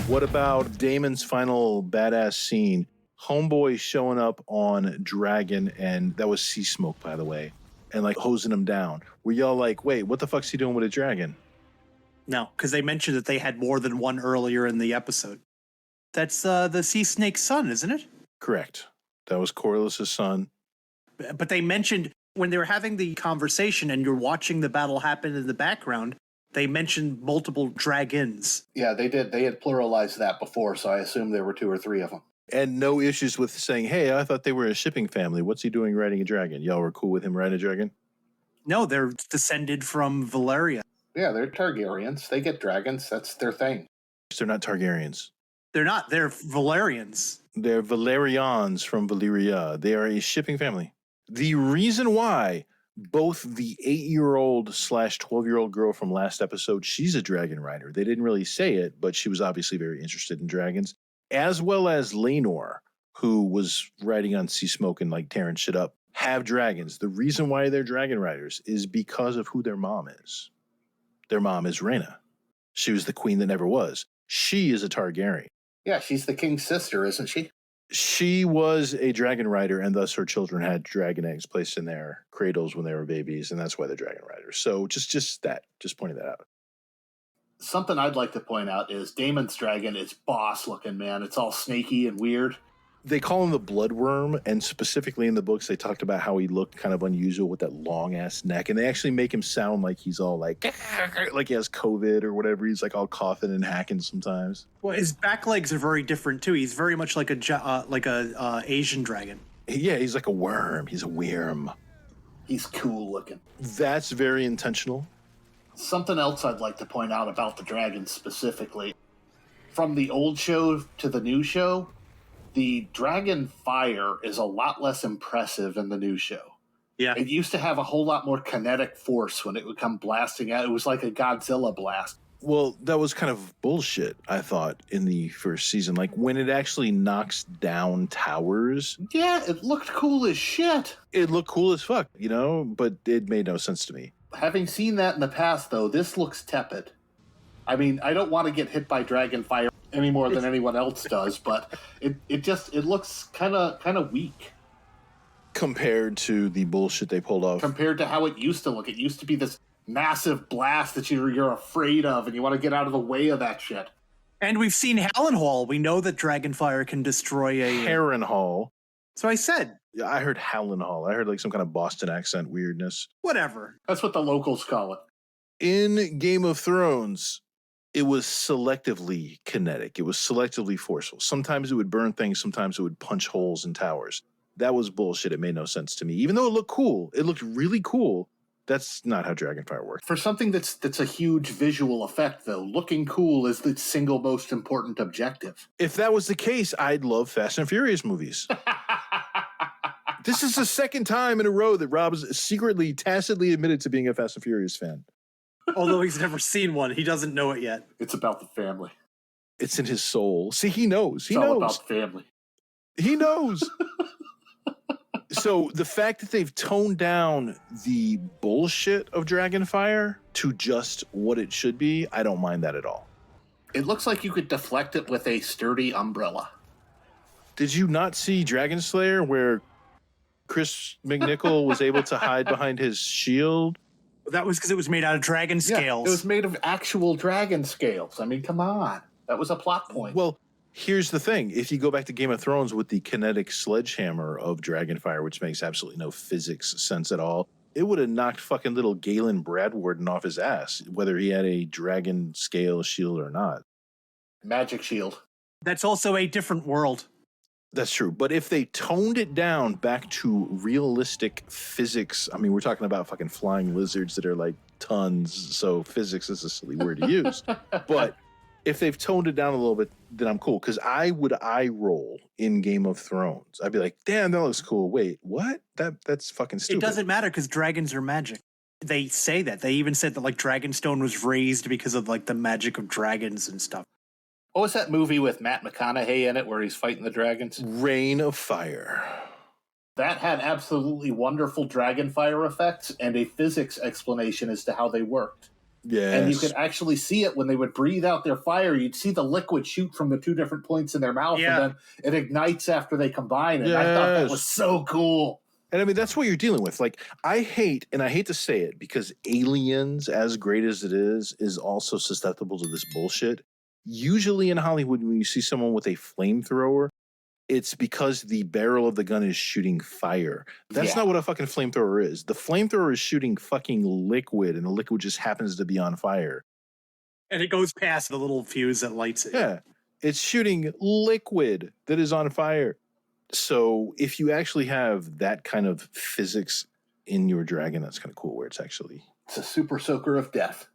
What about Damon's final badass scene? Homeboy showing up on Dragon, and that was Sea Smoke, by the way, and like hosing him down. Were y'all like, wait, what the fuck's he doing with a dragon? No, because they mentioned that they had more than one earlier in the episode. That's the sea snake's son, isn't it? Correct. That was Corlys' son. But they mentioned when they were having the conversation and you're watching the battle happen in the background, they mentioned multiple dragons. Yeah, they did. They had pluralized that before, so I assume there were 2 or 3 of them. And no issues with saying, hey, I thought they were a shipping family. What's he doing riding a dragon? Y'all were cool with him riding a dragon? No, they're descended from Valyria. Yeah, they're Targaryens. They get dragons. That's their thing. They're not Targaryens. They're not. They're Valyrians. They're Valerians from Valyria. They are a shipping family. The reason why both the 8-year-old / 12-year-old girl from last episode, she's a dragon rider. They didn't really say it, but she was obviously very interested in dragons, as well as Laenor, who was riding on Sea Smoke and like tearing shit up, have dragons. The reason why they're dragon riders is because of who their mom is. Their mom is Rhaena. She was the queen that never was. She is a Targaryen. Yeah, she's the king's sister, isn't she? She was a dragon rider, and thus her children had dragon eggs placed in their cradles when they were babies, and that's why they're dragon riders. So just pointing that out. Something I'd like to point out is Daemon's dragon is boss looking, man. It's all snaky and weird. They call him the Bloodworm, and specifically in the books, they talked about how he looked kind of unusual with that long-ass neck, and they actually make him sound like he's all like he has COVID or whatever. He's like all coughing and hacking sometimes. Well, his back legs are very different, too. He's very much like a Asian dragon. Yeah, he's like a worm. He's a worm. He's cool looking. That's very intentional. Something else I'd like to point out about the dragons specifically. From the old show to the new show, the dragon fire is a lot less impressive in the new show. Yeah. It used to have a whole lot more kinetic force when it would come blasting out. It was like a Godzilla blast. Well, that was kind of bullshit, I thought, in the first season. Like, when it actually knocks down towers. Yeah, it looked cool as shit. It looked cool as fuck, you know? But it made no sense to me. Having seen that in the past, though, this looks tepid. I mean, I don't want to get hit by dragon fire any more than anyone else does, but it looks kind of weak compared to the bullshit they pulled off. Compared to how it used to look. It used to be this massive blast that you're afraid of, and you want to get out of the way of that shit. And we've seen Harrenhal. We know that Dragonfire can destroy a... Harrenhal. So I said. Yeah, I heard Harrenhal. I heard like some kind of Boston accent weirdness. Whatever. That's what the locals call it. In Game of Thrones, it was selectively kinetic. It was selectively forceful. Sometimes it would burn things. Sometimes it would punch holes in towers. That was bullshit. It made no sense to me. Even though it looked cool, it looked really cool. That's not how Dragonfire works. For something that's a huge visual effect, though, looking cool is the single most important objective. If that was the case, I'd love Fast and Furious movies. This is the second time in a row that Rob has secretly, tacitly admitted to being a Fast and Furious fan. Although he's never seen one. He doesn't know it yet. It's about the family. It's in his soul. See, he knows. He knows. All about family. He knows. So the fact that they've toned down the bullshit of Dragonfire to just what it should be, I don't mind that at all. It looks like you could deflect it with a sturdy umbrella. Did you not see Dragon Slayer where Chris McNichol was able to hide behind his shield? That was because it was made out of dragon scales. It was made of actual dragon scales. I mean, come on. That was a plot point. Well, here's the thing. If you go back to Game of Thrones with the kinetic sledgehammer of Dragonfire, which makes absolutely no physics sense at all, it would have knocked fucking little Galen Bradwarden off his ass, whether he had a dragon scale shield or not. Magic shield. That's also a different world. That's true. But if they toned it down back to realistic physics, I mean, we're talking about fucking flying lizards that are like tons, so physics is a silly word to use. But if they've toned it down a little bit, then I'm cool. Because I would eye roll in Game of Thrones. I'd be like, damn, that looks cool. Wait, what? That's fucking stupid. It doesn't matter because dragons are magic. They say that. They even said that like Dragonstone was raised because of like the magic of dragons and stuff. What was that movie with Matt McConaughey in it where he's fighting the dragons? Reign of Fire. That had absolutely wonderful dragon fire effects and a physics explanation as to how they worked. Yes. And you could actually see it when they would breathe out their fire. You'd see the liquid shoot from the two different points in their mouth, Yeah. and then it ignites after they combine. And I thought that was so cool. And I mean, that's what you're dealing with. Like, I hate to say it because Aliens, as great as it is also susceptible to this bullshit. Usually in Hollywood, when you see someone with a flamethrower, it's because the barrel of the gun is shooting fire. That's not what a fucking flamethrower is. The flamethrower is shooting fucking liquid, and the liquid just happens to be on fire. And it goes past the little fuse that lights it. Yeah. It's shooting liquid that is on fire. So if you actually have that kind of physics in your dragon, that's kind of cool, where it's actually... It's a super soaker of death.